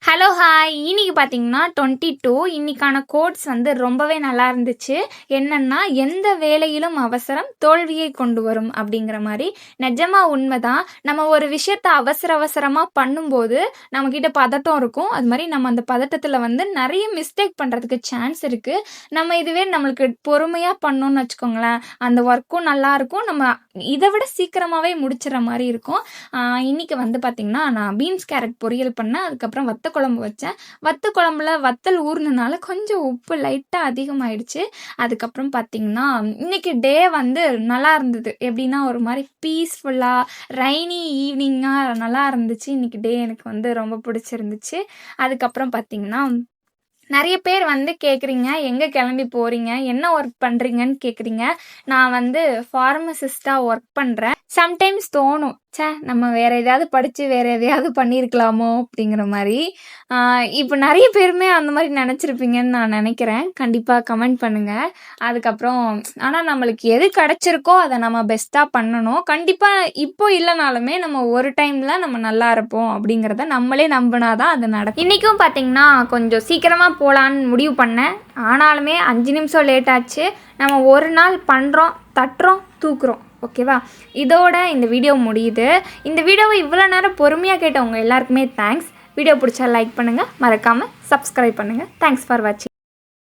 Hello hi இன்னைக்கு பார்த்தீங்கன்னா 22 இன்னைக்கான கோட்ஸ் வந்து ரொம்பவே நல்லா இருந்துச்சு. என்னன்னா எந்த வேலையிலும் அவசரம் தோல்வியை கொண்டு வரும் அப்படிங்கிற மாதிரி நிஜமா உண்மைதான். நம்ம ஒரு விஷயத்த அவசரமாக பண்ணும்போது நம்மக்கிட்ட பதட்டம் இருக்கும். அது மாதிரி நம்ம அந்த பதட்டத்தில் வந்து நிறைய மிஸ்டேக் பண்ணுறதுக்கு சான்ஸ் இருக்குது. நம்ம இதுவே நம்மளுக்கு பொறுமையாக பண்ணோம்னு வச்சுக்கோங்களேன், அந்த ஒர்க்கும் நல்லாயிருக்கும். நம்ம இதை விட சீக்கிரமாகவே முடிச்சிட மாதிரி இருக்கும். இன்னைக்கு வந்து பார்த்திங்கன்னா நான் பீன்ஸ் கேரட் பொரியல் பண்ணேன். அதுக்கப்புறம் வத்த குழம்பு வச்சேன். வத்த குழம்புல வத்தல் ஊறினால கொஞ்சம் உப்பு லைட்டாக அதிகமாகிடுச்சு. அதுக்கப்புறம் பார்த்திங்கன்னா இன்றைக்கி டே வந்து நல்லா இருந்தது. எப்படின்னா ஒரு மாதிரி பீஸ்ஃபுல்லாக ரெய்னி ஈவினிங்காக நல்லா இருந்துச்சு. இன்றைக்கி டே எனக்கு வந்து ரொம்ப பிடிச்சிருந்துச்சு. அதுக்கப்புறம் பார்த்திங்கன்னா நிறைய பேர் வந்து கேட்குறீங்க, எங்கே கிளம்பி போகிறீங்க, என்ன ஒர்க் பண்ணுறீங்கன்னு கேட்குறீங்க. நான் வந்து ஃபார்மசிஸ்ட்டாக ஒர்க் பண்ணுறேன். சம்டைம்ஸ் தோணும், நம்ம வேறு எதையாவது படித்து வேறு எதையாவது பண்ணியிருக்கலாமோ அப்படிங்கிற மாதிரி. இப்போ நிறைய பேருமே அந்த மாதிரி நினச்சிருப்பீங்கன்னு நான் நினைக்கிறேன். கண்டிப்பாக கமெண்ட் பண்ணுங்கள். அதுக்கப்புறம் ஆனால் நம்மளுக்கு எது கிடச்சிருக்கோ அதை நம்ம பெஸ்ட்டாக பண்ணணும். கண்டிப்பாக இப்போ இல்லைனாலுமே நம்ம ஒரு டைமில் நம்ம நல்லா இருப்போம் அப்படிங்கிறத நம்மளே நம்பினாதான் அது நடக்கும். இன்றைக்கும் பார்த்திங்கன்னா கொஞ்சம் சீக்கிரமாக போகலான்னு முடிவு பண்ணேன். ஆனாலுமே 5 நிமிஷம் லேட் ஆச்சு. நம்ம ஒரு நாள் பண்ணுறோம், தட்டுறோம், தூக்குறோம். ஓகேவா? இதோட இந்த வீடியோ முடியுது. இந்த வீடியோவை இவ்வளோ நேரம் பொறுமையாக கேட்டவங்க எல்லாருக்குமே தேங்க்ஸ். வீடியோ பிடிச்சா லைக் பண்ணுங்கள், மறக்காமல் சப்ஸ்கிரைப் பண்ணுங்கள். தேங்க்ஸ் ஃபார் வாட்சிங்.